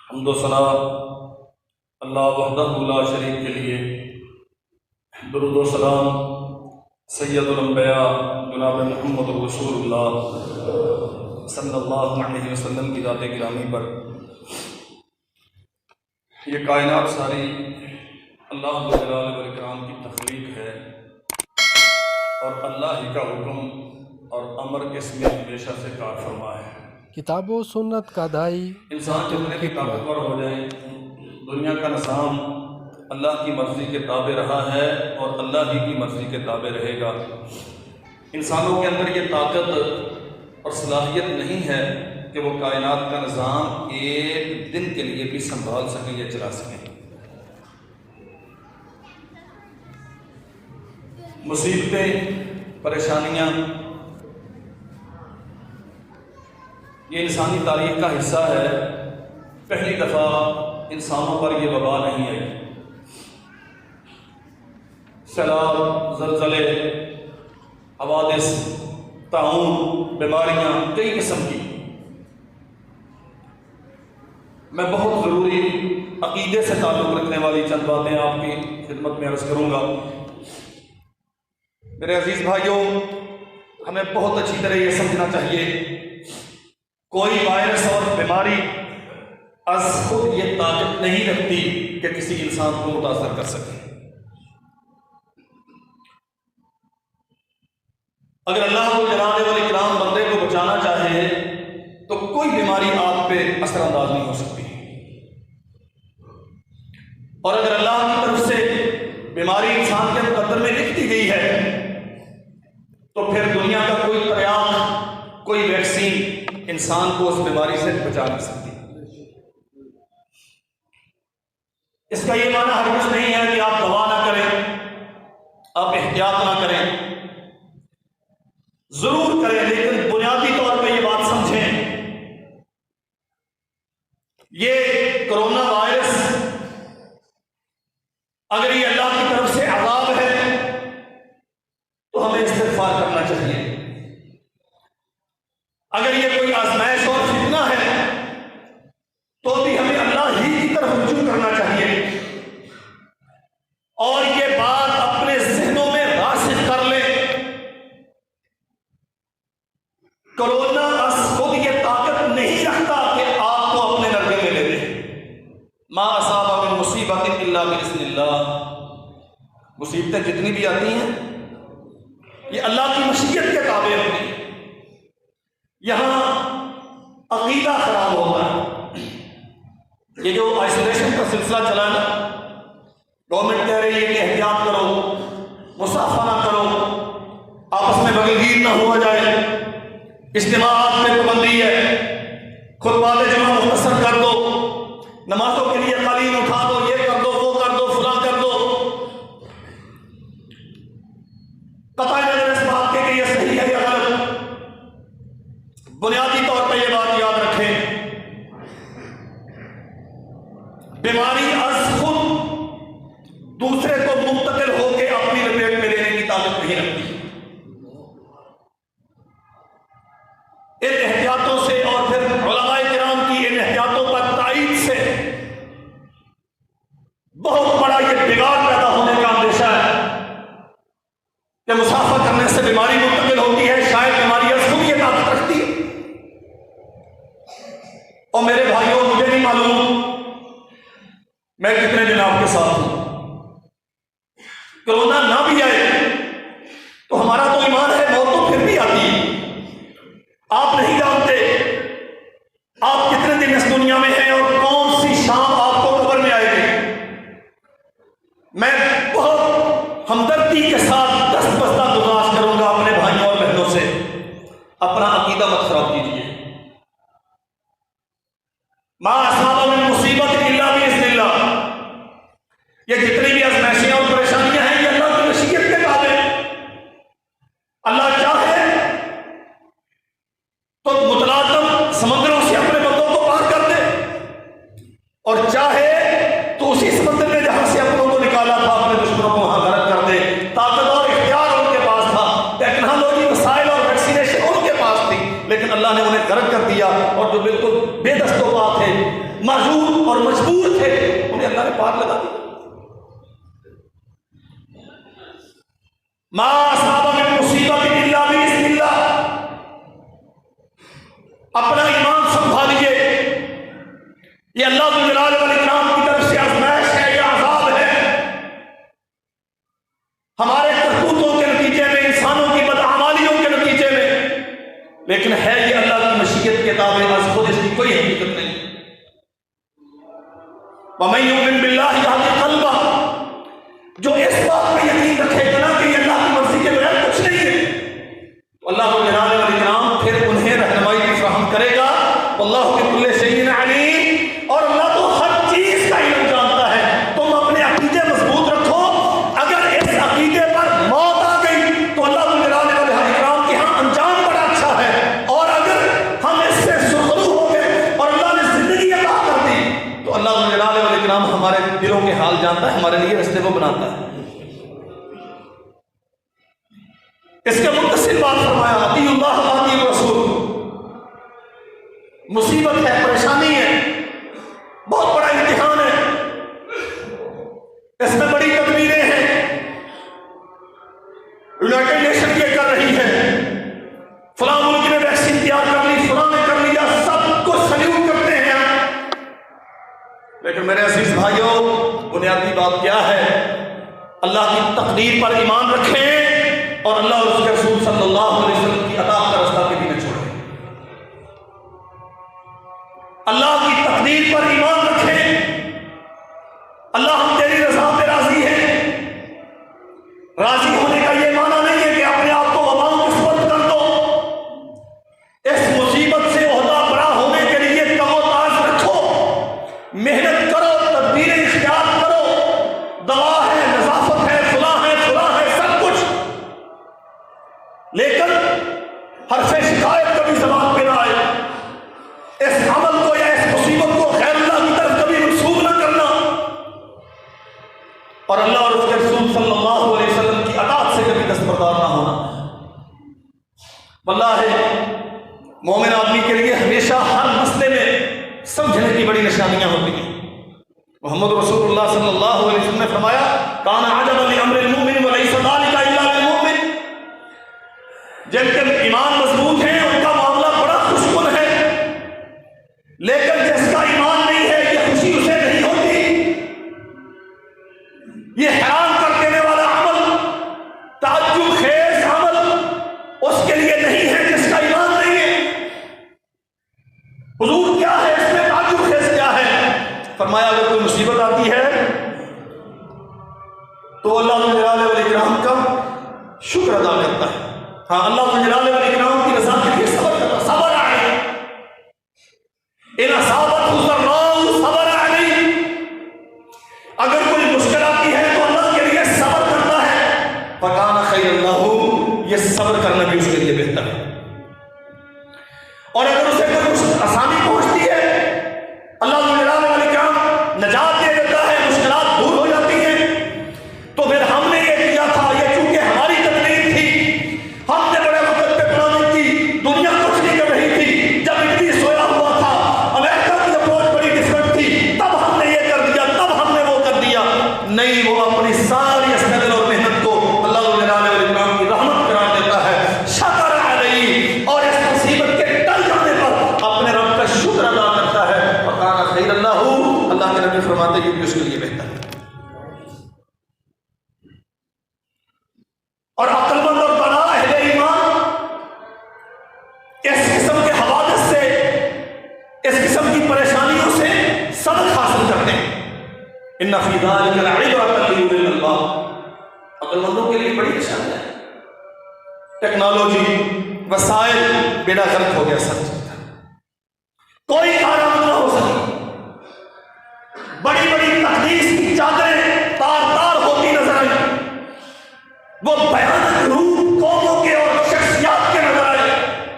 حمد و ثنا اللہ وحدہ لا شریک کے لیے، درود و سلام سید الانبیاء جناب محمد رسول اللہ صلی اللہ علیہ وسلم کی ذات گرامی پر۔ یہ کائنات ساری اللہ ذو الجلال والاکرام کی تخلیق ہے، اور اللہ ہی کا حکم اور امر اس میں ہمیشہ سے کار فرما ہے۔ کتاب و سنت کا دائی انسان جتنے بھی طاقتور ہو جائے، دنیا کا نظام اللہ کی مرضی کے تابع رہا ہے اور اللہ ہی کی مرضی کے تابع رہے گا۔ انسانوں کے اندر یہ طاقت اور صلاحیت نہیں ہے کہ وہ کائنات کا نظام ایک دن کے لیے بھی سنبھال سکیں یا چلا سکیں۔ مصیبتیں، پریشانیاں یہ انسانی تاریخ کا حصہ ہے۔ پہلی دفعہ انسانوں پر یہ وبا نہیں آئی۔ سیلاب، زلزلے، حوادث، طاعون، بیماریاں کئی قسم کی۔ میں بہت ضروری عقیدے سے تعلق رکھنے والی چند باتیں آپ کی خدمت میں عرض کروں گا۔ میرے عزیز بھائیوں، ہمیں بہت اچھی طرح یہ سمجھنا چاہیے، کوئی وائرس اور بیماری از خود یہ طاقت نہیں رکھتی کہ کسی انسان کو متاثر کر سکے۔ اگر اللہ ذو الجلال والاکرام بندے کو بچانا چاہے تو کوئی بیماری آپ پہ اثر انداز نہیں ہو سکتی، اور اگر اللہ کی طرف سے بیماری انسان کے مقدر میں لکھ دی گئی ہے تو پھر دنیا کا کوئی تریاق، کوئی ویکسین انسان کو اس بیماری سے بچا نہیں سکتی۔ اس کا یہ معنی ہرگز نہیں ہے کہ آپ دوا نہ کریں، آپ احتیاط نہ کریں، ضرور کریں، لیکن بنیادی طور پہ یہ بات سمجھیں، یہ کرونا وائرس اگر یہ اللہ کی طرف سے عذاب ہے تو ہمیں استغفار کرنا چاہیے۔ اگر یہ کوئی آزمائش اور فتنہ ہے تو بھی ہمیں اللہ ہی کی طرف رجوع کرنا چاہیے، اور یہ بات اپنے ذہنوں میں راسخ کر لیں، کرونا از خود یہ طاقت نہیں رکھتا کہ آپ کو اپنے نرگے میں لے لے۔ ما اصاب من مصیبت الا باذن اللہ، مصیبتیں جتنی بھی آتی ہیں یہ اللہ کی مشیت کے تابع ہوتی ہیں۔ یہاں عقیدہ خراب ہوتا ہے۔ یہ جو آئسولیشن کا سلسلہ چلا ہے نا، گورنمنٹ کہہ رہی ہے کہ احتیاط کرو، مسافہ نہ کرو، آپس میں بغلگیر نہ ہوا جائے، اجتماعات میں پابندی ہے، خطبات جمعہ مختصر کر دو، نمازوں کے لیے قالین اٹھا دو، یہ کر دو، وہ کر دو، فلاں کر دو۔ قطع نظر اس بات کے کہ یہ صحیح ہے یا غلط، بنیادی طور پہ یہ بات یاد رکھیں، بیماری از خود دوسرے کو منتقل ہو کے اپنی لپیٹ میں لینے کی طاقت نہیں رکھتی۔ ان احتیاطوں سے اور پھر علماء کرام کی ان احتیاطوں پر تائید سے بہت بڑا یہ بگاڑ پیدا ہونے کا اندیشہ ہے کہ مسافہ کرنے سے بیماری منتقل ہوتی ہے، شاید بیماری از خود یہ طاقت رکھتی ہے۔ اور میرے بھائیوں، مجھے نہیں معلوم میں کتنے دن آپ کے ساتھ ہوں، کرونا نہ بھی آئے تو ہمارا تو ایمان ہے موت تو پھر بھی آتی ہے۔ آپ نہیں جانتے آپ کتنے دن اس دنیا میں ہیں اور کون سی شام آپ کو قبر میں آئے گی۔ میں بہت ہمدردی کے ساتھ دست بستہ گزارش کروں گا اپنے بھائیوں اور بہنوں سے، اپنا عقیدہ مت خراب کیجیے۔ ما اصاب من مصیبت الا باذن اللہ، یہ جتنی بھی آزمائشیں اور پریشانیاں ہیں یہ اللہ کی مشیت کے تابع ہیں۔ اللہ چاہے تو متلاطم سمندروں سے اپنے بندوں کو پار کر دے، اور چاہے تو اسی سمندر میں جہاں سے اپنوں کو نکالا تھا اپنے دشمنوں کو وہاں غرق کر دے۔ طاقت اور اختیار ان کے پاس تھا، ٹیکنالوجی، وسائل اور ویکسینیشن ان کے پاس تھی، لیکن اللہ نے انہیں غرق کر دیا، اور جو بالکل بے دست و پا تھے، معذور ما اصاب من مصیبت الا باذن اللہ. اپنا ایمان سنبھالیے، یہ اللہ ذو الجلال والاکرام کی طرف سے آزمائش ہے، یہ عذاب ہے. ہمارے کرتوتوں کے نتیجے میں، انسانوں کی بدعمالیوں کے نتیجے میں، لیکن ہے یہ اللہ کی مشیت کے تابع، از خود اس کی کوئی حقیقت نہیں. وَمَن يُؤْمِن بِاللَّهِ يَهْدِ قَلْبَهُ، جو اس بات پہ یقین رکھے گا نا کہ یہ اللہ کی مرضی کے بغیر کچھ نہیں ہے، تو اللہ ذو الجلال والاکرام پھر انہیں رہنمائی بھی فراہم کرے گا. واللہ بکل شیء علیم، اور اللہ تو ہر چیز کا علم جانتا ہے. تم اپنے عقیدے مضبوط رکھو. اگر اس عقیدے پر موت آ گئی تو اللہ ذو الجلال والاکرام کے ہاں انجام بڑا اچھا ہے، اور اگر ہم اس سے سرخرو ہو گئے اور اللہ نے زندگی عطا کر دی تو اللہ ذو الجلال والاکرام ہمارے دلوں کے حال جانتا ہے، ہمارے لیے رستے کو بناتا ہے. اس کے متصل بات فرمایا، اطیعوا اللہ واطیعوا الرسول. مصیبت ہے، پریشانی ہے، بہت بڑا امتحان ہے، اس میں بڑی تدبیریں ہیں. یونائٹڈ نیشن یہ کر رہی ہے، فلاں ملک نے ویکسین تیار کر لی، فلاں نے کر لیا، سب کو سلیوٹ کرتے ہیں. لیکن میرے عزیز بھائیوں، بنیادی بات کیا ہے؟ اللہ کی تقدیر پر ایمان رکھیں اور اللہ اور اس کے رسول صلی اللہ علیہ وسلم کی اطاعت کا رستہ کبھی نہ چھوڑیں. اللہ کی تقدیر پر ایمان رکھیں. اللہ ہم تیری رضا پہ راضی ہیں. راضی ہونے کا یہ معنی نہیں ہے کہ اپنے آپ کو عوام کے سپرد کر دو. اس مصیبت سے عہدہ بڑا ہونے کے لیے کم و تاز رکھو، محنت کرو، تدبیریں اختیار کرو. دوا ہے، نظافت ہے، فلاں ہے، فلاں ہے، سب کچھ، لیکن حرف شکایت کبھی زبان پہ نہ آئے. اس عمل کو یا اس مصیبت کو غیر اللہ کی طرف کبھی منسوب نہ کرنا، اور اللہ اور اس کے رسول صلی اللہ علیہ وسلم کی اطاعت سے کبھی دستبردار نہ ہونا. واللہ مومن آدمی کے لیے ہمیشہ ہر مسئلے میں سمجھنے کی بڑی نشانیاں ہوتی ہیں. محمد رسول اللہ صلی اللہ علیہ وسلم نے فرمایا، کان عجبا لامر المؤمن وليس ذلك الا للمؤمن. جن کے ایمان مضبوط ہیں ان کا معاملہ بڑا خوشگل ہے، لیکن جس کا ایمان نہیں ہے یہ خوشی اسے نہیں ہوتی. یہ حیران کر دینے والا عمل، تعجب خیز عمل اس کے لیے نہیں ہے جس کا ایمان نہیں ہے. حضور کیا ہے اس میں تعجب خیز کیا ہے؟ فرمایا اگر کوئی مصیبت آتی ہے تو اللہ ذو الجلال والاکرام کا شکر ادا کرتا ہے. ہاں، اللہ ذو الجلال والاکرام کی رضا کے لیے صبر کرتا ہے. صبر علیہ ان اصابته ضراء صبر علیہ. اگر کوئی مشکل آتی ہے تو اللہ کے لیے صبر کرتا ہے. فکان خیر اللہ، یہ صبر کرنا بھی اس کے لیے بہتر ہے. اور اگر اسے کوئی آسانی پہنچتی ہے، اللہ ذو الجلال والاکرام نجات دے دیتا ہے، مشکلات دور ہو جاتی ہیں، تو پھر ہم نے یہ کیا تھا، یہ چونکہ ہماری تقدیر تھی، ہم نے بڑے وقت پہ پلاننگ کی، دنیا کچھ نہیں کر رہی تھی، جب اتنی سویا ہوا تھا، امریکہ کی اپروچ بڑی ڈفرنٹ تھی، تب ہم نے یہ کر دیا، تب ہم نے وہ کر دیا. نہیں، وہ اپنی ساری اسٹرگل اور محنت کو اللہ ذو الجلال والاکرام کی رحمت قرار دیتا ہے. شکر علیہ، اور اس مصیبت کے ٹل جانے پر اپنے رب کا شکر ادا کرتا ہے. فکان خیر اللہ، اللہ کے نبی فرماتے ہیں کہ اس کے لیے بہتر ہے. اور عقل مند اور بنا اہل ایمان اس قسم کے حوادث سے، اس قسم کی پریشانیوں سے سبق حاصل کرتے ہیں. ان فی ذلک لعبرۃ لأولی الالباب. عقل مندوں کے لیے بڑی نشانی ہے. ٹیکنالوجی، وسائل، بیڑا غرق ہو گیا سب چیز کا، کوئی کارآمد نہ ہو سکی. بڑی بڑی تقدیس کی چادریں تار تار ہوتی نظر آئی، وہ بیانک روپ قوموں کے اور شخصیات کے نظر آئے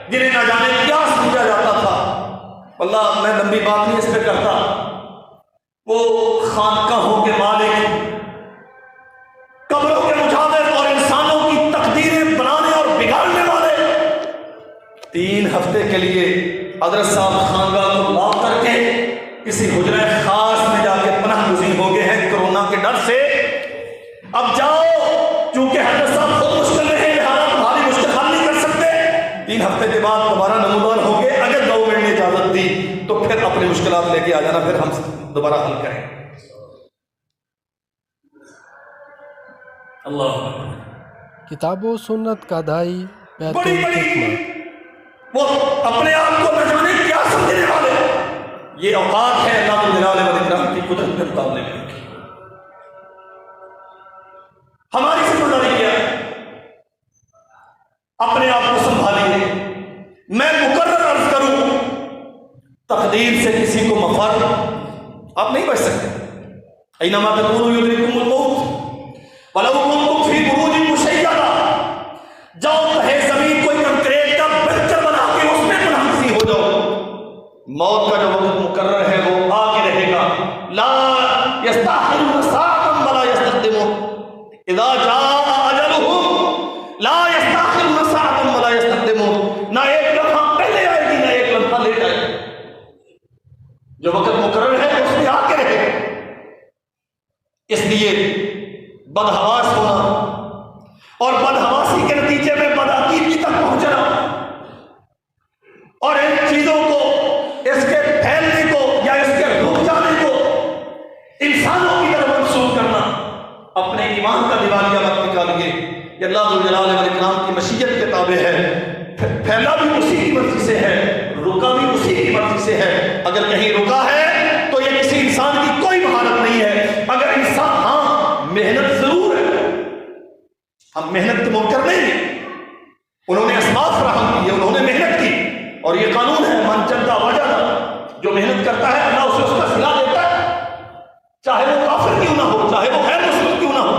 جنہیں نہ جانے کیا سمجھا جاتا تھا. واللہ میں لمبی بات نہیں اس پہ کرتا. وہ خانقاہوں کے مالک، قبروں کے مجاور اور انسانوں کی تقدیریں بنانے اور بگاڑنے والے 3 ہفتے کے لیے حضرت صاحب خانقاہ کو لاک کر کے کسی حجرہ خاص میں جا کے پناہ گزین ہو گئے ہیں کرونا کے ڈر سے. اب جاؤ، چونکہ حضرت صاحب خود مشکلات لے کے آ جانا، پھر ہم دوبارہ حل کریں. اللہ کتاب و سنت کا دائی بیت بڑی الحکمہ. وہ اپنے آپ کو نہ جانے کیا سمجھنے والے، یہ اوقات ہے اللہ جلال والاکرام کی قدرت کے مقابلے میں. ہماری ذمہ داری کیا ہے؟ اپنے آپ کو سنبھالیے. میں مقرر عرض کروں، تقدیر سے کسی کو مفر آپ نہیں بچ سکتے. اینما تکونوا یدرککم الموت ولو کنتم فی بروج مشیدہ. جاؤ تہے زمین کوئی کنکریٹ کا بنکر بنا کے اس میں منحصر ہو جاؤ. موت کا جو وقت مقرر ہے وہ آ کے رہے گا. لا یستأخرون ساعة ولا یستقدمون. اذا جاء اجلهم لا یستأخرون ساعة ولا یستقدمون. نہ ایک لمحہ پہلے آئے گی نہ ایک لمحہ لیٹ آئے گی. جو وقت مقرر ہے اس میں آ کے رہے گا. اس لیے بدحواس ہونا اور بدحواسی کے نتیجے میں بدعقیدگی تک پہنچنا اور ان چیزوں کو، اس کے پھیلنے کو یا اس کے رک جانے کو انسانوں کی طرف منسوخ کرنا، اپنے ایمان کا دیوالیہ مت نکالیے. یہ اللہ ذوالجلال والاکرام کی مشیت کے تابع ہے. پھیلا بھی اسی کی مرضی سے ہے، رکا بھی اسی کی مرضی سے ہے. اگر کہیں رکا ہے تو یہ کسی انسان کی کوئی مہارت نہیں ہے. اگر انسان، ہاں محنت ضرور ہے، ہم محنت کے منکر نہیں ہیں. انہوں نے اسباب فراہم کیے، انہوں نے محنت کی، اور یہ قانون ہے من جدہ وجدہ. جو محنت کرتا ہے اللہ اسے اس کا صلہ دیتا ہے، چاہے وہ کافر کیوں نہ ہو، چاہے وہ غیر مسلم کیوں نہ ہو.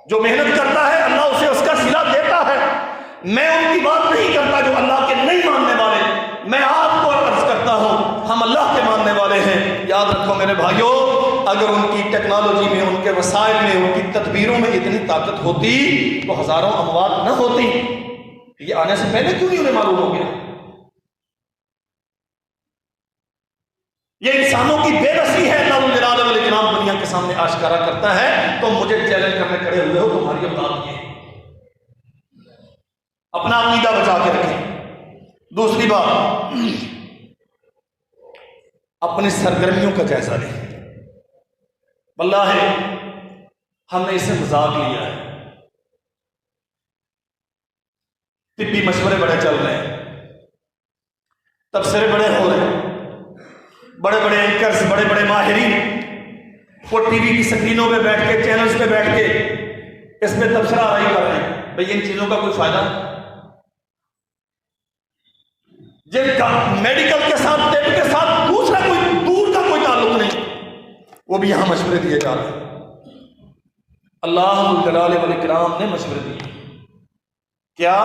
جو محنت کرتا ہے اللہ اسے اس کا صلہ دیتا ہے. میں ان کی بات نہیں کرتا جو اللہ کے نہیں ماننے والے، میں آپ کو عرض کرتا ہوں ہم اللہ کے ماننے والے ہیں. یاد رکھو میرے بھائیوں، اگر ان کی ٹیکنالوجی میں، ان کے وسائل میں، ان کی تدبیروں میں اتنی طاقت ہوتی تو ہزاروں اموات نہ ہوتی. یہ آنے سے پہلے کیوں نہیں انہیں معلوم ہو گیا؟ یہ انسانوں کی بے بسی ہے. اللہ جلال والاکرام دنیا کے سامنے آشکارا کرتا ہے. تو مجھے چیلنج کرنے کھڑے ہوئے ہو، تمہاری اوقات یہ ہے. اپنا عقیدہ بچا کے رکھیں. دوسری بات، اپنی سرگرمیوں کا جائزہ لیں. واللہ ہم نے اسے مذاق لیا ہے. طبی مشورے بڑے چل رہے ہیں، تبصرے بڑے ہو رہے ہیں، بڑے بڑے اینکرز، بڑے بڑے ماہرین وہ ٹی وی کی سکرینوں پہ بیٹھ کے، چینلز پہ بیٹھ کے اس پہ تبصرہ آرائی کر رہے ہیں. بھئی ان چیزوں کا کوئی فائدہ نہیں. جن کا میڈیکل کے ساتھ، طب کے ساتھ دوسرا کوئی دور کا کوئی تعلق نہیں، وہ بھی یہاں مشورے دیے جا رہے ہیں. اللہ جلال والاکرام نے مشورے دیے. کیا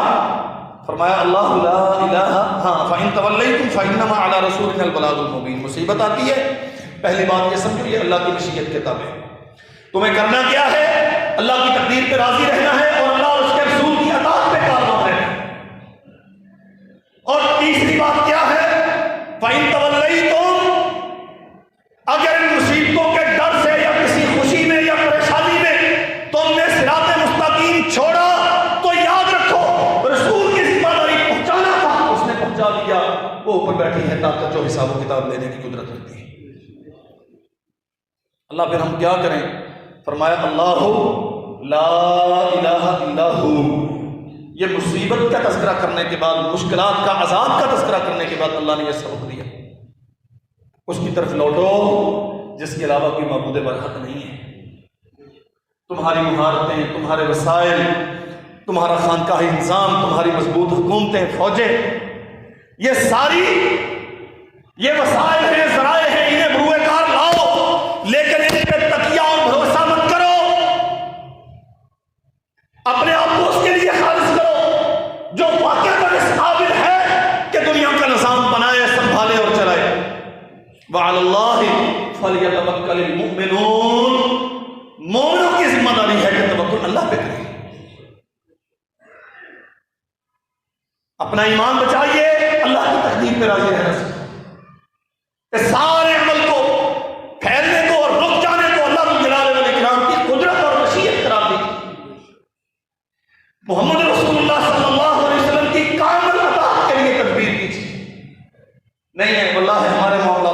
فرمایا؟ اللہ لا الہ فَإِن تَوَلَّيْتُمْ فَإِنَّمَا عَلَى رَسُولِنَا الْبَلَاغُ الْمُبِينُ. مصیبت آتی ہے، پہلی بات یہ سمجھو یہ اللہ کی مشیت کے تابع ہے. تمہیں کرنا کیا ہے؟ اللہ کی تقدیر پہ راضی رہنا ہے اور اللہ اور اس کے رسول کی اطاعت پہ کاربند رہنا ہے. اور تیسری بات کیا ہے؟ فَإِن تَوَلَّيْتُمْ، اگر ان مصیبتوں کے ڈر سے یا کسی خوشی میں یا پریشانی میں تم نے صراط مستقیم چھوڑا تو یاد رکھو رسول کی ذمہ داری پہنچانا تھا، اس نے پہنچا دیا. وہ اوپر بیٹھی ہے طاقت جو حساب و کتاب لینے کی قدرت رکھتی ہے. اللہ پھر ہم کیا کریں؟ فرمایا اللہ لا الہ الا ہو. یہ مصیبت کا تذکرہ کرنے کے بعد، مشکلات کا، عذاب کا تذکرہ کرنے کے بعد اللہ نے یہ سبق دیا، اس کی طرف لوٹو جس کے علاوہ کوئی معبود برحق نہیں ہے. تمہاری مہارتیں، تمہارے وسائل، تمہارا خانقاہی نظام، تمہاری مضبوط حکومتیں، فوجیں، یہ ساری یہ وسائل ہیں، ذرائع ہیں، انہیں بروئے کار لاؤ، لیکن ان پہ تکیہ اور بھروسہ مت کرو. اپنے آپ کو اس کے لیے خالص کرو جو واقعہ اس قابل ہے کہ دنیا کا نظام بنائے، سنبھالے اور چلائے. وَعَلَى اللَّهِ فَلْيَتَوَكَّلِ الْمُؤْمِنُونَ. مومنوں کی ذمہ داری ہے کہ توکل اللہ پہ کریں. اپنا ایمان بچائیے، اللہ کی تقدیر پہ راضی رہنا سکھائیں. اس سارے عمل کو، پھیلنے کو اور رک جانے کو اللہ جلال والاکرام کی قدرت اور مشیت قرار دی. محمد رسول اللہ صلی اللہ علیہ وسلم کی کامل اطاعت کے لیے تدبیر کی تھی. نہیں ہے واللہ ہمارے معاملات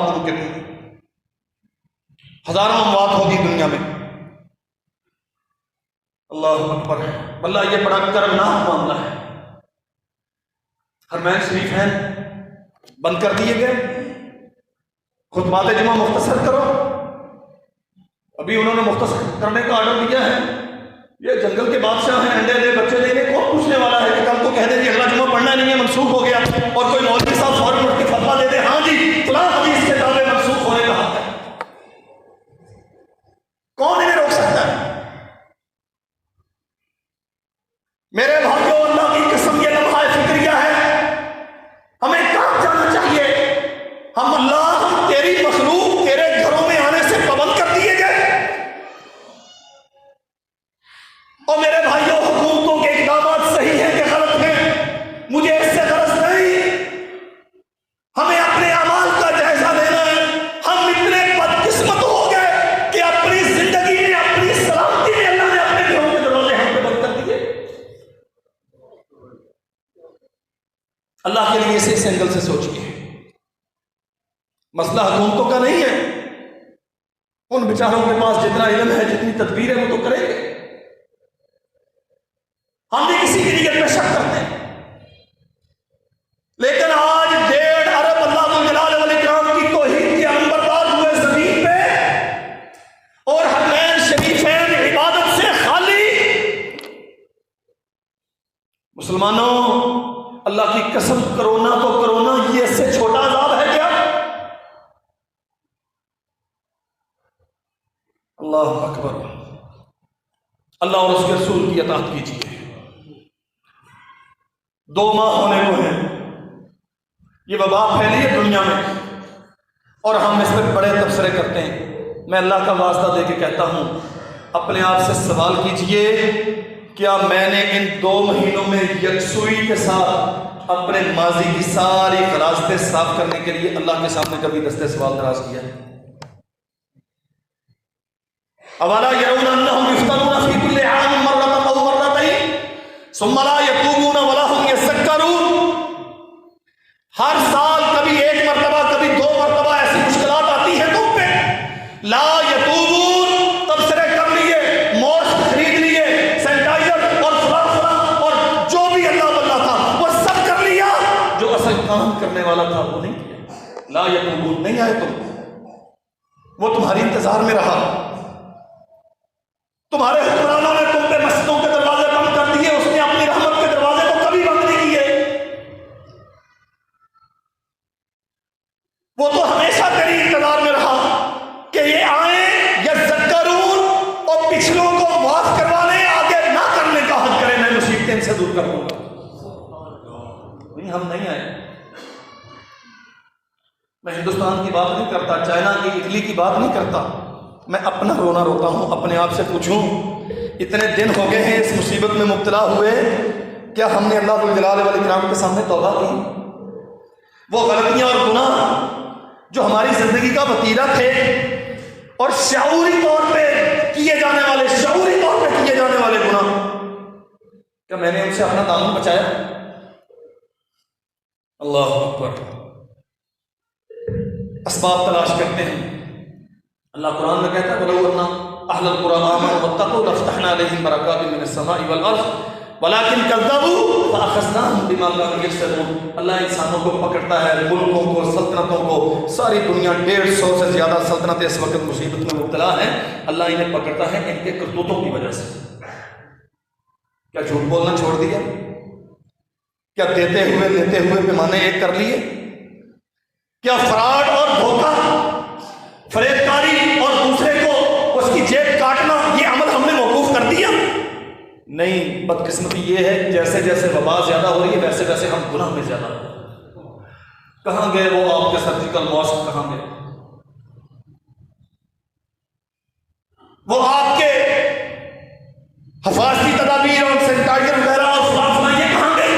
ہزاروں اموات ہوگی دنیا میں۔ اللہ اکبر، اللہ یہ بڑا کرمناک معاملہ ہے۔ حرمین شریفین بند کر دیے گئے، خطبات جمعہ مختصر کرو، ابھی انہوں نے مختصر کرنے کا آرڈر دیا ہے۔ یہ جنگل کے بادشاہ ہیں، انڈے دے بچے دے، کون پوچھنے والا ہے کہ کل کو کہہ دے جی اگلا جمعہ پڑھنا نہیں ہے، منسوخ ہو گیا، اور کوئی مولوی صاحب فوراً اٹھ کے فتویٰ دے دے ہاں جی فلاں حدیث کے دعوے منسوخ ہونے کا حق ہے۔ کون انہیں روک سکتا ہے؟ میرے بھائیوں، اللہ کی قسم یہ لمحہ فکریہ ہے، ہمیں کہاں جانا چاہیے؟ ہم تیری مخلوق تیرے گھروں میں آنے سے پابند کر دیے گئے، اور میرے بھائیوں حکومتوں کے اقدامات صحیح ہیں کہ غلط ہیں، مجھے اس سے غرض نہیں، ہمیں اپنے اعمال کا جائزہ لینا ہے۔ ہم اتنے بدقسمت ہو گئے کہ اپنی زندگی میں، اپنی سلامتی میں اللہ نے اپنے گھروں کے دروازے ہم پہ بند کر دیے۔ اللہ کے لیے اس اینگل سے سوچیے، مسئلہ حکومتوں کا نہیں ہے، ان بیچاروں کے پاس جتنا علم ہے، جتنی تدبیر ہے وہ تو کریں گے، ہم بھی کسی کی نیت میں شک کرتے ہیں۔ لیکن آج 1.5 ارب اللہ ذوالجلال والاکرام کی توحید کے انبردار ہوئے زمین پہ، اور حرمین شریفین عبادت سے خالی۔ مسلمانوں، اللہ کی قسم، کرونا تو کرونا، یہ اس سے چھوٹا عذاب ہے کیا؟ اللہ اکبر، اللہ اور اس کے رسول کی اطاعت کیجیے۔ 2 ماہ ہونے کو ہیں، یہ وبا پھیلی ہے دنیا میں، اور ہم اس پہ بڑے تبصرے کرتے ہیں۔ میں اللہ کا واسطہ دے کے کہتا ہوں، اپنے آپ سے سوال کیجئے، کیا میں نے ان 2 مہینوں میں یکسوئی کے ساتھ اپنے ماضی کی ساری غلاظتیں صاف کرنے کے لیے اللہ کے سامنے کبھی دستے سوال دراز کیا ہے؟ اولا يرون انهم يفتنون في كل عام مرة او مرتين ثم لا يتوبون ولا هم يذكرون۔ ہر سال کبھی 1 مرتبہ، کبھی 2 مرتبہ ایسی مشکلات آتی ہیں تم پہ، لا یتوبون، تبصرے کر لیے، ماسک خرید لیے، سینیٹائزر اور فلاں اور جو بھی اللہ بلّہ تھا وہ سب کر لیا، جو اصل کام کرنے والا تھا وہ نہیں کیا۔ لا یتوبون، نہیں آئے تم، وہ تمہاری انتظار میں رہا۔ تمہارے حکمرانوں نے تم پہ مسجدوں کے دروازے بند کر دیے، اس نے اپنی رحمت کے دروازے کو کبھی بند نہیں کیے، وہ تو ہمیشہ تیری انتظار میں رہا کہ یہ آئیں یذکرون اور پچھلوں کو معاف کروا لیں، آگے نہ کرنے کا حد کریں، میں مصیبتیں ان سے دور کر دوں گا۔ نہیں، ہم نہیں آئے۔ میں ہندوستان کی بات نہیں کرتا، چائنا کی، اٹلی کی بات نہیں کرتا، میں اپنا رونا روتا ہوں۔ اپنے آپ سے پوچھوں، اتنے دن ہو گئے ہیں اس مصیبت میں مبتلا ہوئے، کیا ہم نے اللہ ذوالجلال والاکرام کے سامنے توبہ کی؟ وہ غلطیاں اور گناہ جو ہماری زندگی کا وتیرہ تھے اور شعوری طور پہ کیے جانے والے گناہ، کیا میں نے ان سے اپنا دامن بچایا؟ اللہ اکبر۔ اسباب تلاش کرتے ہیں۔ اللہ قرآن میں کہتا ہے وَلَوْ أَنَّ أَهْلَ الْقُرَىٰ آمَنُوا وَاتَّقُوا لَفَتَحْنَا عَلَيْهِمْ بَرَكَاتٍ مِّنَ السَّمَاءِ وَالْأَرْضِ وَلَٰكِن كَذَّبُوا فَأَخَذْنَاهُمْ بِمَا كَانُوا يَكْسِبُونَ۔ اللہ انسانوں کو پکڑتا ہے، ملکوں کو، سلطنتوں کو، ساری دنیا 150 سے زیادہ سلطنتیں اس وقت مصیبت میں مبتلا ہیں، اللہ انہیں پکڑتا ہے ان کے کرتوتوں کی وجہ سے۔ کیا جھوٹ بولنا چھوڑ دیا؟ کیا دیتے ہوئے لیتے ہوئے پیمانے ایک کر لیے؟ کیا فراڈ اور دھوکہ، فریب کاری اور دوسرے کو اس کی جیب کاٹنا، یہ عمل ہم نے موقوف کر دیا؟ نہیں، بدقسمتی یہ ہے جیسے جیسے وبا زیادہ ہو رہی ہے ویسے ویسے ہم گناہ میں زیادہ ہو رہے ہیں۔ کہاں گئے وہ آپ کے سرجیکل ماسک؟ کہاں گئے وہ آپ کے حفاظتی تدابیر اور سینیٹائزر وغیرہ اور فلاں، یہ کہاں گئے؟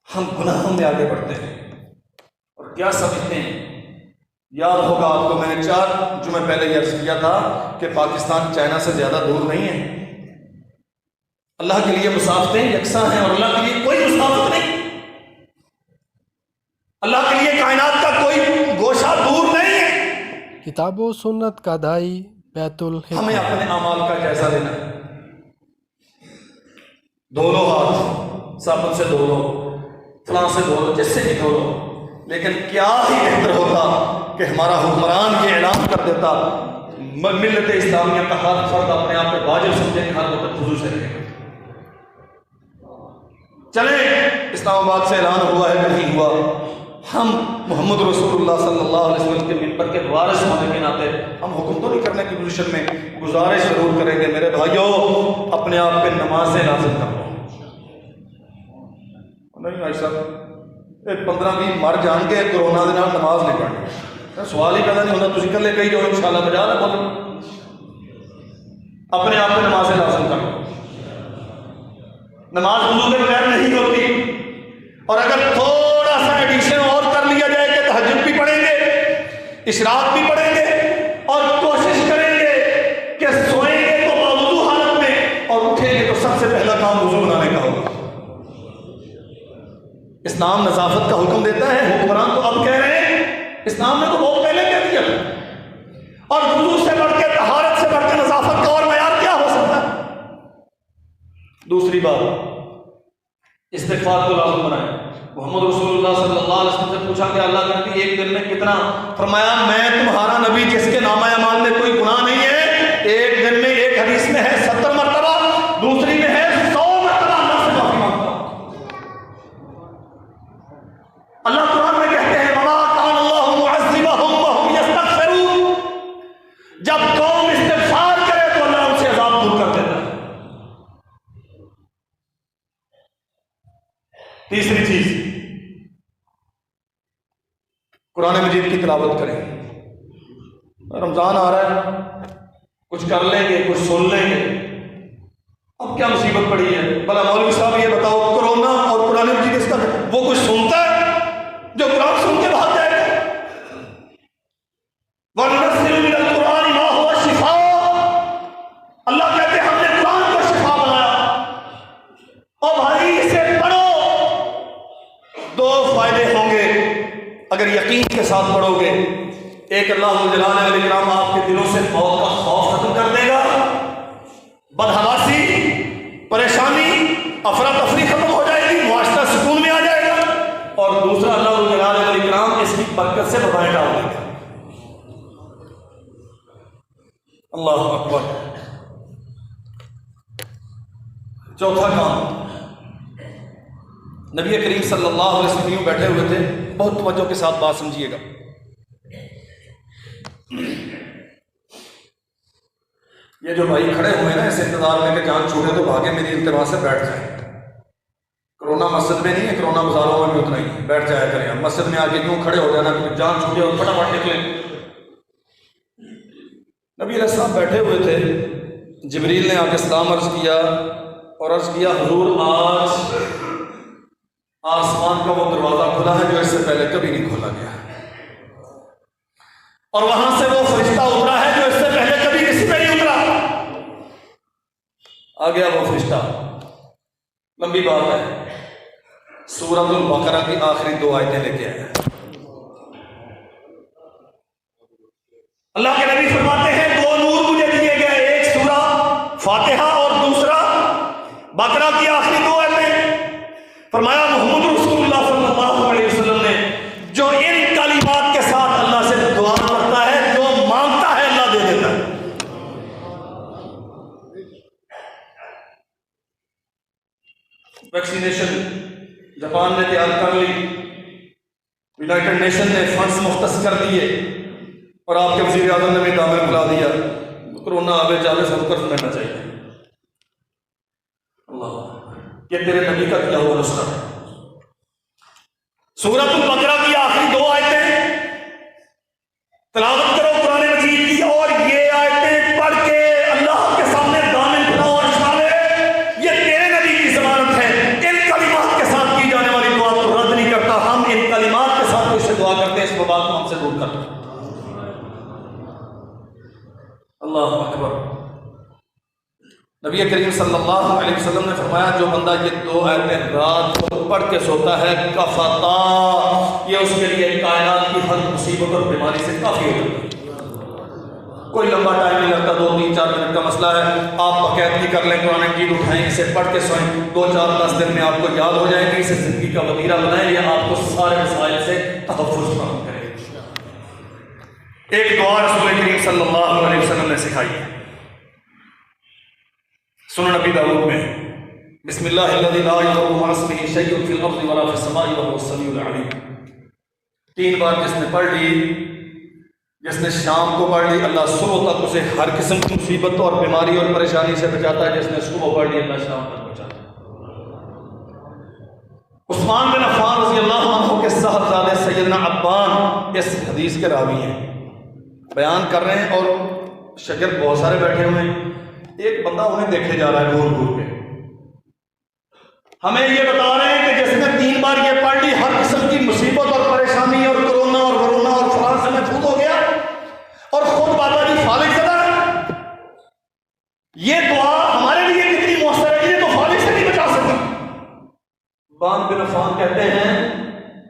ہم گناہوں میں آگے بڑھتے ہیں اور کیا سمجھتے ہیں؟ یاد ہوگا آپ کو، میں نے 4 جمعے پہلے یہ عرض کیا تھا کہ پاکستان چائنا سے زیادہ دور نہیں ہے۔ اللہ کے لیے مسافتیں یکساں ہیں اور اللہ کے لیے کوئی مسافت نہیں۔ اللہ کے لیے کائنات کا کوئی گوشہ دور نہیں ہے. کتاب و سنت کا دائی بیت ہمیں الحکمہ. اپنے اعمال کا جائزہ لینا ہے. دھو لو ہاتھ، صابن سے دھو لو، فلاں سے دھو لو، جس سے بھی دھو لو، لیکن کیا ہی بہتر ہوتا کہ ہمارا حکمران یہ اعلان کر دیتا ملت اسلامیہ کا ہر فرد اپنے آپ پہ واجب سمجھے کہ ہر وقت وضو سے رہے. چلیں اسلام آباد سے اعلان ہوا ہے کہ نہیں ہوا، ہم محمد رسول اللہ صلی اللہ علیہ وسلم کے منبر کے وارث ہونے کے ناطے ہم حکم تو نہیں کرنے کی پوزیشن میں، گزارش ضرور کریں گے میرے بھائیوں اپنے آپ پہ نمازیں لازم کر لو. نہیں بھائی صاحب 15-20 مر جان کے کرونا دے نال نماز نہیں پڑھنی، سوال ہی پیدا نہیں ہوتا. تسی کلے کہی جو انشاءاللہ بجا نہ بولو. اپنے آپ پہ نمازیں لازم کر لو. نماز وضو کے بغیر نہیں ہوتی، اور اگر تھوڑا سا ایڈیشن اور کر لیا جائے کہ تہجد بھی پڑھیں گے، اشراق بھی پڑھیں گے، اور کوشش کریں گے کہ سوئیں گے تو باوضو حالت میں اور اٹھیں گے تو سب سے پہلا کام وضو بنانے کا ہوگا. اسلام نظافت کا حکم دیتا ہے، حکمران تو اب کہہ رہے ہیں، اسلام نے تو بہت پہلے کہہ دیا. اور وضو سے بڑھ کے، طہارت سے بڑھ کے نظافت کا اور معیار کیا ہو سکتا ہے؟ دوسری بات، استغفار کو لازم بنائیں. محمد رسول اللہ صلی اللہ علیہ وسلم سے پوچھا کہ اللہ کے نبی ایک دن میں کتنا؟ فرمایا میں تمہارا نبی جس کے نامہ اعمال میں کوئی گناہ نہیں ہے، ایک دن میں، ایک حدیث میں ہے 70 مرتبہ، دوسری میں ہے 100 مرتبہ اللہ سے معافی مانگتا ہوں. اللہ قرآن میں کہتے ہیں وَمَا كَانَ اللَّهُ مُعَذِّبَهُمْ وَهُمْ يَسْتَغْفِرُونَ. جب قوم استغفار کرے تو اللہ ان سے عذاب دور کر دیتا ہے. تیسری چیز، قرآن مجید کی تلاوت کریں. رمضان آ رہا ہے، کچھ کر لیں گے، کچھ سن لیں گے. اب کیا مصیبت پڑی ہے؟ بھلا مولوی صاحب یہ بتاؤ، کرونا اور قرآن مجید اس کا وہ کچھ سنتا ہے جو قرآن سن کے بھاگ جائے گا؟ وَنُنَزِّلُ مِنَ الْقُرْآنِ مَا هُوَ شِفَاءٌ. اللہ کہتے ہیں ہم نے قرآن کو شفا بنایا. اور بھائی اسے پڑھو، دو فائدے ہوں گے اگر یقین کے ساتھ پڑھو گے. ایک، اللہ جلال علیہ کرام آپ کے دلوں سے موت کا خوف ختم کر دے گا، بدحواسی، پریشانی، افراتفری ختم ہو جائے گی، معاشرہ سکون میں آ جائے گا. اور دوسرا، اللہ جلال علیہ کرام اس کی برکت سے وبائیں ڈال دے گا. اللہ اکبر. چوتھا کام، نبی کریم صلی اللہ علیہ وسلم بیٹھے ہوئے تھے، بہت توجہ کے ساتھ بات سمجھیے گا. یہ جو بھائی کھڑے ہوئے نا اس انتظار میں کہ جان چھوٹے تو بھاگے میری التوا سے بیٹھ جائیں. کرونا مسجد میں نہیں ہے، کرونا بازاروں میں بھی اتنا ہی ہے. بیٹھ جایا کریں. مسجد میں آ کے کیوں کھڑے ہو جانا کہ جان چھوٹے اور فٹافٹ نکلے. نبی علیہ السلام بیٹھے ہوئے تھے، جبریل نے آ کے سلام عرض کیا اور عرض کیا حضور آج آسمان کا وہ دروازہ کھلا ہے جو اس سے پہلے کبھی نہیں کھولا گیا، اور وہاں سے وہ فرشتہ اترا ہے جو اس سے پہلے کبھی کسی پہ نہیں اترا. آ گیا وہ فرشتہ. لمبی بات ہے، سورۃ البقرہ کی آخری 2 آیتیں لے کے آیا. اللہ کے نبی فرماتے ہیں 2 نور مجھے دیے گئے، ایک سورہ فاتحہ اور دوسرا بقرہ کی آخری 2 آیتیں. فرمایا محمد رسول اللہ صلی اللہ علیہ وسلم نے جو ان کلمات کے ساتھ اللہ سے دعا کرتا ہے، جو مانگتا ہے اللہ دے دیتا ہے. ویکسینیشن جاپان نے تیار کر لی، یونائٹڈ نیشن نے فنڈز مختص کر دیے، اور آپ کے وزیر اعظم نے بھی دامن کھلا دیا. کرونا آوے جاوے سب قرض لینا چاہیے. اللہ، یہ تیرے نبی کا کیا ہوا نسخہ ہے. سورۃ البقرہ کی آخری 2 آیتیں تلاوت کرو قرآن مجید کی، اور یہ آیتیں پڑھ کے اللہ کے سامنے دامن کھلاؤ اور شامل، یہ تیرے نبی کی ضمانت ہے. ان کلمات کے ساتھ کی جانے والی دعا کو رد نہیں کرتا. ہم ان کلمات کے ساتھ کوئی سے دعا کرتے ہیں، اس وبا کو ہم سے دور کرتے ہیں. اللہ اکبر. نبی کریم صلی اللہ علیہ وسلم نے فرمایا جو بندہ یہ 2 آیتیں رات کو پڑھ کے سوتا ہے کفتا، یہ اس کے لیے کائنات کی ہر مصیبت اور بیماری سے کافی ہو جاتا ہے۔ کوئی لمبا ٹائم نہیں لگتا، 2-3-4 منٹ کا مسئلہ ہے، آپ باقاعدگی کر لیں، قرآن مجید اٹھائیں، اسے پڑھ کے سوئیں، 2-4-10 دن میں آپ کو یاد ہو جائے گی، اسے زندگی کا وتیرہ بنائیں، یہ آپ کو سارے مسائل سے تحفظ فراہم کرے گا۔ ایک دعا رسول کریم صلی اللہ علیہ وسلم نے سکھائی ہے، سنن نبی داؤد میں، بسم اللہ الذی لا یضر مع اسمہ شیء فی الارض ولا فی السماء وهو السمیع العلیم۔ 3 بار جس نے پڑھ لی، جس نے شام کو پڑھ لی، اللہ صبح تک اسے ہر قسم کی مصیبت اور بیماری اور پریشانی سے بچاتا ہے، جس نے صبح پڑھ لی اللہ شام تک بچاتا ہے۔ عثمان بن عفان رضی اللہ عنہ کے صاحبزادے سیدنا عبان اس حدیث کے راوی ہیں، بیان کر رہے ہیں اور شاگرد بہت سارے بیٹھے ہوئے ہیں، ایک بندہ انہیں دیکھے جا رہا ہے گھور گھور کے، ہمیں یہ بتا رہے ہیں کہ جس نے 3 بار یہ پڑھ لی ہر قسم کی مصیبت اور پریشانی اور کرونا اور ورونا اور فلاں سے محفوظ ہو گیا، اور خود بابا جی فالج زدہ ہے۔ یہ دعا ہمارے لیے کتنی مؤثر ہے، یہ تو فالج سے نہیں بچا سکتا۔ عثمان بن عفان کہتے ہیں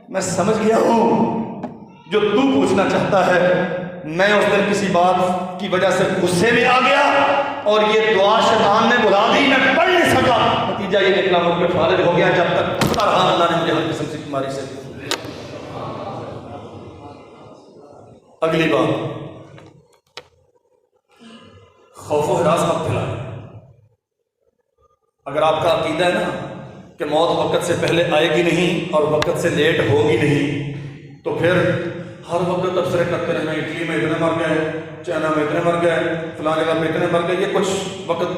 میں سمجھ گیا ہوں جو تو پوچھنا چاہتا ہے، میں اس دن کسی بات کی وجہ سے غصے میں آ گیا اور یہ دعا شیطان نے بلا دی، میں پڑھ نہیں سکا، نتیجہ یہ نکلا مجھ پہ فالج ہو گیا، جب تک پڑھتا رہا اللہ نے مجھے ہر قسم کی بیماری سے۔ اگلی بات، خوف و ہراس مت پھیلائیں۔ اگر آپ کا عقیدہ ہے نا کہ موت وقت سے پہلے آئے گی نہیں اور وقت سے لیٹ ہوگی نہیں، تو پھر ہر وقت تبصرے کرتے رہنا، اٹلی میں اتنے مر گئے، چائنا میں اتنے مر گئے، فلاں جگہ میں اتنے مر گئے، یہ کچھ وقت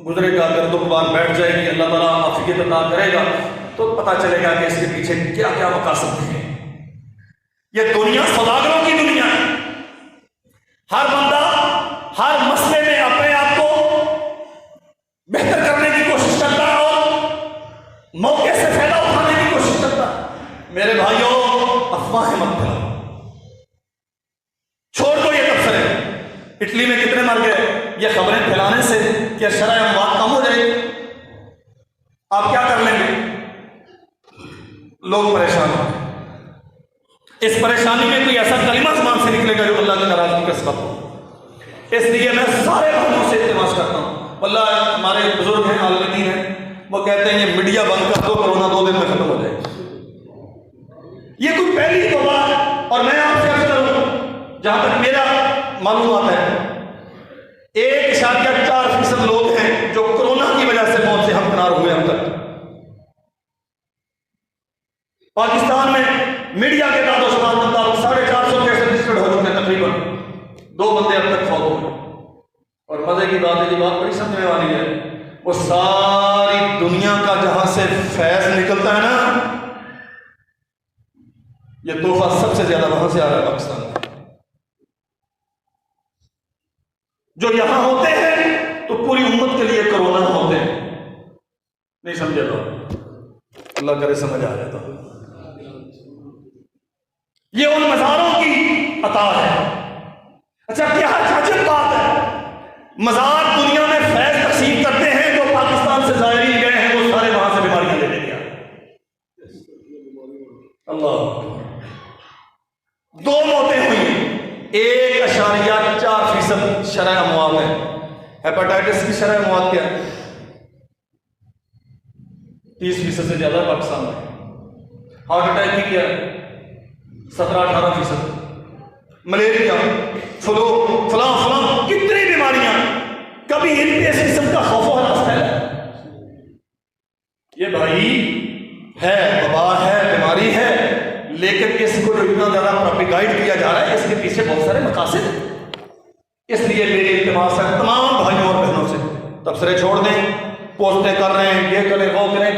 گزرے گا، گرد و غبار بیٹھ جائے گی، اللہ تعالیٰ عافیت عطا کرے گا تو پتہ چلے گا کہ اس کے پیچھے کیا کیا مقاصد ہیں۔ یہ دنیا سوداگروں کی دنیا ہے، ہر بندہ ہر مسئلے میں اپنے آپ کو بہتر کرنے کی کوشش کرتا ہے اور موقع سے فائدہ اٹھانے کی کوشش کرتا ہے۔ میرے بھائیوں، افواہیں مت پھیلاؤ، چھوڑ دو یہ تبصرے، اٹلی میں کتنے مر گئے، یہ خبریں پھیلانے سے کیا شرح اموات کم ہو جائے گی؟ آپ کیا کر لیں گے؟ لوگ پریشان ہوں، اس پریشانی میں کوئی ایسا کلمہ زبان سے نکلے گا جو اللہ کی ناراضگی کا سبب ہو۔ اس لیے میں سارے بھائیوں سے التماس کرتا ہوں، واللہ ہمارے بزرگ ہیں عالم دین ہیں، وہ کہتے ہیں یہ میڈیا بند کر دو، کرونا 2 دن میں ختم ہو جائے گا۔ یہ کوئی پہلی تو بات، اور میں آپ سے عرض کروں جہاں تک میرا معلومات ہے 1.4% لوگ ہیں جو کرونا کی وجہ سے موت سے ہمکنار ہوئے اب تک۔ پاکستان میں میڈیا کے داد و شمار مطابق 450 کیس رجسٹرڈ ہو چکے ہیں، تقریباً 2 بندے اب تک فوت ہوئے۔ اور مزے کی بات ہے، یہ بات بڑی سمجھنے والی ہے، وہ ساری دنیا کا جہاں سے فیض نکلتا ہے نا، یہ تحفہ سب سے زیادہ وہاں سے آ رہا ہے پاکستان میں۔ جو یہاں ہوتے ہیں تو پوری امت کے لیے کرونا ہوتے ہیں، نہیں سمجھے تو اللہ کرے سمجھ آ جاتا۔ یہ ان مزاروں کی عطا ہے۔ اچھا کیا عجیب بات ہے، مزار دنیا میں فیض تقسیم کرتے ہیں، جو پاکستان سے زائرین گئے ہیں وہ سارے وہاں سے بیماریاں لے لے گیا۔ اللہ، 2 موتیں ہوئی، 1.4% شرح اموات ہے۔ ہیپاٹائٹس کی شرح اموات کیا ہے؟ 30% سے زیادہ پاکستان میں۔ ہارٹ اٹیک کی کیا ہے؟ 17-18%۔ ملیریا، فلو، فلاں کتنی بیماریاں، کبھی ان پہ اس قسم کا خوف و ہراس ہے؟ یہ بھائی ہے، وبا ہے، بیماری ہے، لیکن اس کو جو اتنا زیادہ پروپیگائٹ کیا جا رہا ہے، اس کے پیچھے بہت سارے مقاصد ہیں۔ اس لیے میری التماس ہے تمام بھائیوں اور بہنوں سے، تبصرے چھوڑ دیں، پوسٹیں کر رہے ہیں، یہ کریں وہ کریں،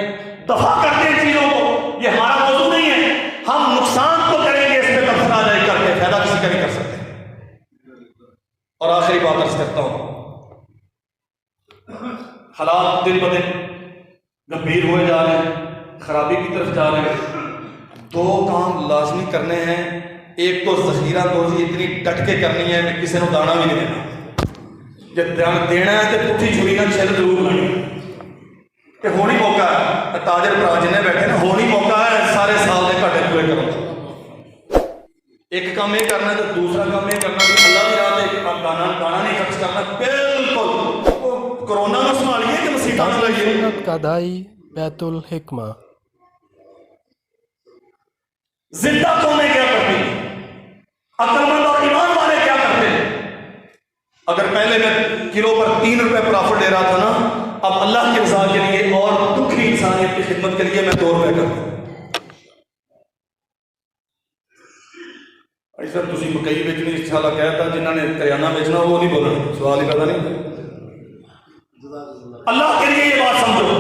دفاع کرتے ہیں چیزوں کو، یہ ہمارا موضوع نہیں ہے، ہم نقصان کو کریں گے اس پہ تبصرہ جاری کر کے، فائدہ کسی کا نہیں کر سکتے۔ اور آخری بات عرض کرتا ہوں، حالات دن بدن گمبھیر ہوئے جا رہے ہیں، خرابی کی طرف جا رہے ہیں، 2 کام لازمی کرنے ہیں۔ ایک تو ذخیرہ دوزی اتنی ڈٹ کے کرنی ہے کہ کسی نے دانا بھی نہیں دینا، جب دینا ہے تو پٹھی چھری نہ چھل ضرور لانی کہ ہونی موقع ہے، تاجر برا جنہیں بیٹھے نا، ہونی موقع ہے، سارے سال دے گھاٹے پورے کرو۔ ایک کام یہ کرنا ہے تو دوسرا کام یہ کرنا کہ اللہ کی راہ پہ گانا نہیں خرچ کرنا. بالکل کرونا میں سنبھالیے کہ مسیحا کتاب و لائیے. سنت کا دائی بیت الحکمہ. زندہ قومیں کیا کرتی ہیں, عقل مند اور ایمان والے کیا کرتے ہیں. اگر پہلے میں کلو پر 3 روپے پرافٹ دے رہا تھا نا, اب اللہ کی رضا کے لیے اور دکھی انسانیت کی خدمت کے لیے میں 2 روپے کرتا ہوں. سر تھی مکئی بیچنی اس سال کہتا جنہوں نے کریانہ بیچنا وہ نہیں بولنا, سوال ہی پیدا نہیں. اللہ کے لیے یہ بات سمجھو,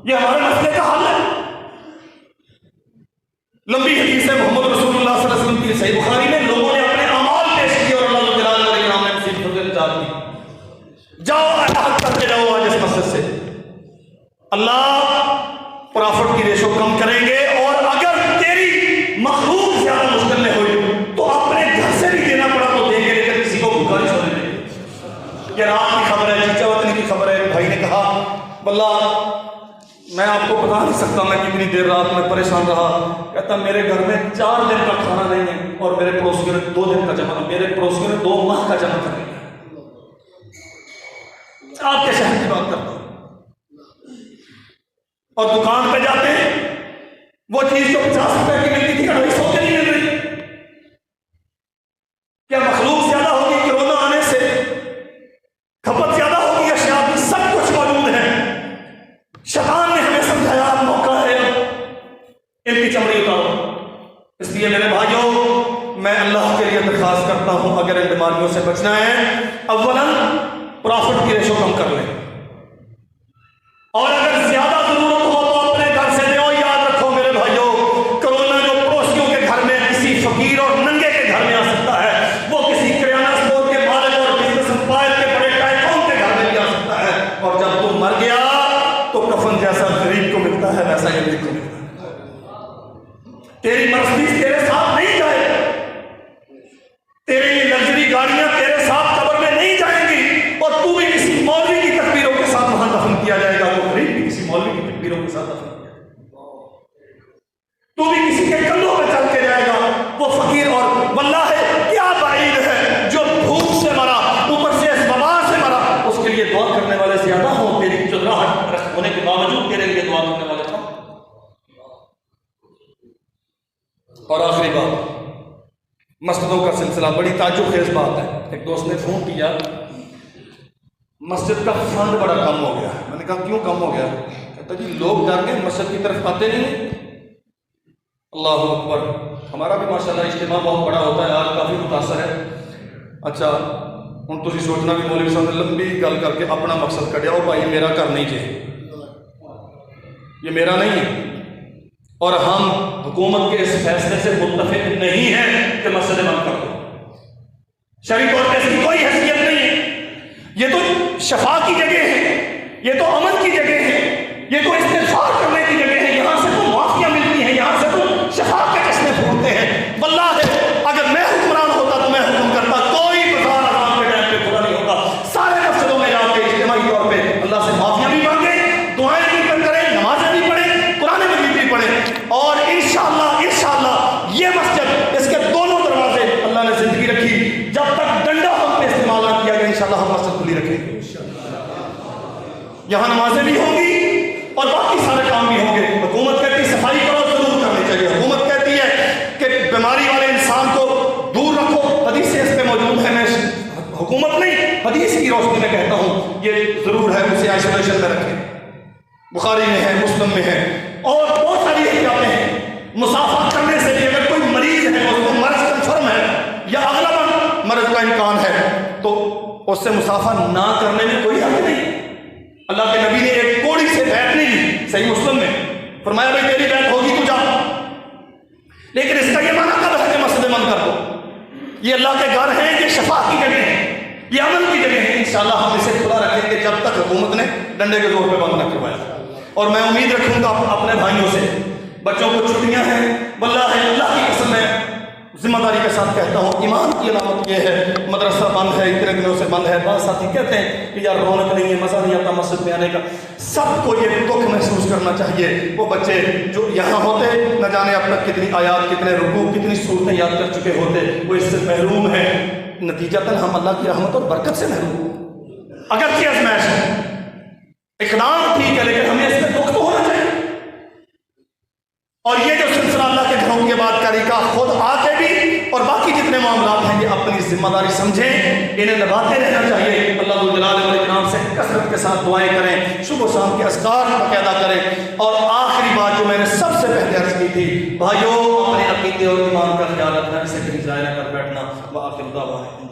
یہ ہمارے مسئلے کا حل ہے. لمبی حدیث ہے محمد رسول اللہ صلی اللہ علیہ وسلم کی صحیح بخاری میں, لوگوں نے اپنے اعمال پیش کیے اور اللہ جلال علیہ السلام نے مصیبتوں سے نجات دی. جاؤ احد کر کے جاؤ آج اس مسجد سے, اللہ پرافٹ کی ریشو کم کریں گے. اور اگر تیری مخلوق زیادہ مشکل میں ہوئی تو اپنے گھر سے بھی دینا پڑا تو دیں گے, لیکن کسی کو بھوکا نہیں سونے دیں گے. یہ رات کی خبر ہے, چیچا وطن کی خبر ہے. بھائی نے کہا واللہ میں آپ کو بتا نہیں سکتا میں کتنی دیر رات میں پریشان رہا. کہتا میرے گھر میں 4 دن کا کھانا نہیں ہے اور میرے پڑوسیوں نے 2 دن کا جمع, میرے پڑوسیوں نے 2 ماہ کا جمع کر لیا. آپ کے شہر کی بات کرتا ہوں. اور دکان پہ جاتے ہیں, وہ چیز جو 50 روپے کی ملتی تھی 250 کی نہیں مل رہی. کیا مخلوق زیادہ ہوگی کرونا آنے سے, کھپت زیادہ ہوگی اشیاء کی, سب کچھ موجود ہے. شیطان نے ہمیں سمجھایا موقع ہے ان کی چمڑی اتارو. اس لیے میرے بھائیوں میں اللہ کے لیے درخواست کرتا ہوں اگر ان بیماریوں سے بچنا ہے اولاً پرافٹ کی ریشو کم کر لیں, اور اگر زیادہ ضرورت ہو تو اپنے گھر سے دو. یاد رکھو میرے بھائیوں, کرونا جو پڑوسیوں کے گھر میں کسی فقیر اور ننگے کے گھر میں آ سکتا ہے, وہ کسی کرانہ اسٹور کے مالک اور بزنس امپائر کے بڑے ٹائکون کے گھر میں بھی آ سکتا ہے. اور جب تم مر گیا تو کفن جیسا غریب کو ملتا ہے ویسا ہی غریب کو ملتا ہے. تیری مرسڈیز تیرے ساتھ نہیں جائے, تیری لگژری گاڑیاں تیرے ساتھ قبر میں نہیں جائیں گی, اور تو بھی کسی مولوی کی تکبیروں کے ساتھ وہاں دفن کیا جائے گا, تو غریب بھی کسی مولوی کی تکبیروں کے ساتھ دفن کیا جائے گا. تو بھی کسی کے کندھوں پہ چل کے جائے گا, وہ فقیر. اور واللہ کیا بعید ہے جو بھوک سے مرا, اوپر سے اس وبا سے مرا, اس کے لیے دعا کرنے والے زیادہ ہوں, تیری چودراہٹ رخت ہونے کے باوجود تیرے لیے دعا کرنے والے کم. اور آخری بات, مسجدوں کا سلسلہ بڑی تعجب خیز بات ہے. ایک دوست نے فون کیا, مسجد کا فنڈ بڑا کم ہو گیا. میں نے کہا کیوں کم ہو گیا؟ کہتا جی لوگ ڈر کے مسجد کی طرف آتے نہیں. اللہ اکبر. ہمارا بھی ماشاءاللہ اجتماع بہت بڑا ہوتا ہے, آج کافی متاثر ہے. اچھا ہوں تھی سوچنا بھی مولوی صاحب نے لمبی گل کر کے اپنا مقصد کڈیا, وہ بھائی میرا گھر نہیں چاہیے, یہ میرا نہیں ہے, اور ہم حکومت کے اس فیصلے سے متفق نہیں ہیں کہ مسجد بند کر دو. شرعی طور پہ اس کی کوئی حیثیت نہیں ہے. یہ تو شفا کی جگہ ہے, یہ تو امن کی جگہ ہے, یہ تو استغفار کرنے کی جگہ ہے. یہاں سے تو معافیاں ملتی ہیں, یہاں سے تو شفا کے چشمے پھوٹتے ہیں. واللہ اگر میں حکمران ہوتا تو میں حکم کرتا, کوئی بازار اذان کے ٹائم پہ کھلا نہیں ہوتا. سارے مسجدوں میں جا کے اجتماعی طور پہ اللہ سے معافیاں بھی مانگے, دعائیں بھی کریں, نمازیں بھی پڑھیں, قرآن مجید بھی پڑھیں. اور انشاءاللہ یہ مسجد, اس کے دونوں دروازے اللہ نے زندگی رکھی, جب تک ڈنڈا ہم پہ استعمال نہ کیا گیا انشاءاللہ ہم مسجد کھلی رکھیں گے. یہاں نمازیں بھی ہوں گی اور باقی سارے کام بھی ہوں گے. حکومت کہتی ہے صفائی کرو, ضرور کرنی چاہیے. حکومت کہتی ہے کہ بیماری والے انسان کو دور رکھو, حدیث سے اس پہ موجود ہے. میں حکومت نہیں, حدیث کی روشنی میں کہتا ہوں یہ ضرور ہے, اسے آئسولیشن میں رکھیں. بخاری میں ہے, مسلم میں ہے, اور بہت ساری احتیاطیں ہیں. مسافر کرنے سے بھی اگر کوئی مریض ہے, اس کو مرض کنفرم ہے یا اغلب مرض کا امکان ہے, تو اس سے مسافر نہ کرنے میں کوئی حق نہیں. اللہ کے نبی نے ایک کوڑی سے بیعت نہیں لی, صحیح مسلم میں فرمایا بھائی تیری بیعت ہوگی تو جا, لیکن اس کا یہ معنی کب ہے کہ مسجد بند کر دو. یہ اللہ کے گھر ہیں, یہ شفا کی جگہ ہیں, یہ امن کی جگہ ہے. انشاءاللہ ہم اسے کھلا رکھیں گے جب تک حکومت نے ڈنڈے کے زور پہ بند نہ کروایا. اور میں امید رکھوں گا اپنے بھائیوں سے, بچوں کو چھٹیاں ہیں, واللہ اللہ کی قسم میں ذمہ داری کے ساتھ کہتا ہوں, ایمان کی علامت یہ ہے مدرسہ بند ہے, اتنے دنوں سے بند ہے. بعض ساتھی کہتے ہیں کہ یار رونق نہیں ہے, مزہ نہیں آتا مسجد میں آنے کا. سب کو یہ دکھ محسوس کرنا چاہیے. وہ بچے جو یہاں ہوتے نہ جانے اب تک کتنی آیات، کتنے رکوع، کتنی صورتیں یاد کر چکے ہوتے، وہ اس سے محروم ہیں. نتیجتاً ہم اللہ کی رحمت اور برکت سے محروم ہیں. اگرچہ آزمائش ہے، اقدام ٹھیک ہے، لیکن ہمیں اس میں دکھ تو ہونا چاہیے. اور یہ جو سلسلہ اللہ کے گھروں کی بات کری کا خود آ کے بھی اور باقی جتنے معاملات ہیں یہ اپنی ذمہ داری سمجھیں، انہیں نبھاتے رہنا چاہیے. اللہ جلال والاکرام سے کثرت کے ساتھ دعائیں کریں، صبح و شام کے اذکار باقاعدہ کریں. اور آخری بات جو میں نے سب سے پہلے عرض کی تھی، بھائیوں اپنے عقیدے اور ایمان کا خیال رکھنا، اسے کہیں ضائع نہ کر بیٹھنا. وآخر دعوانا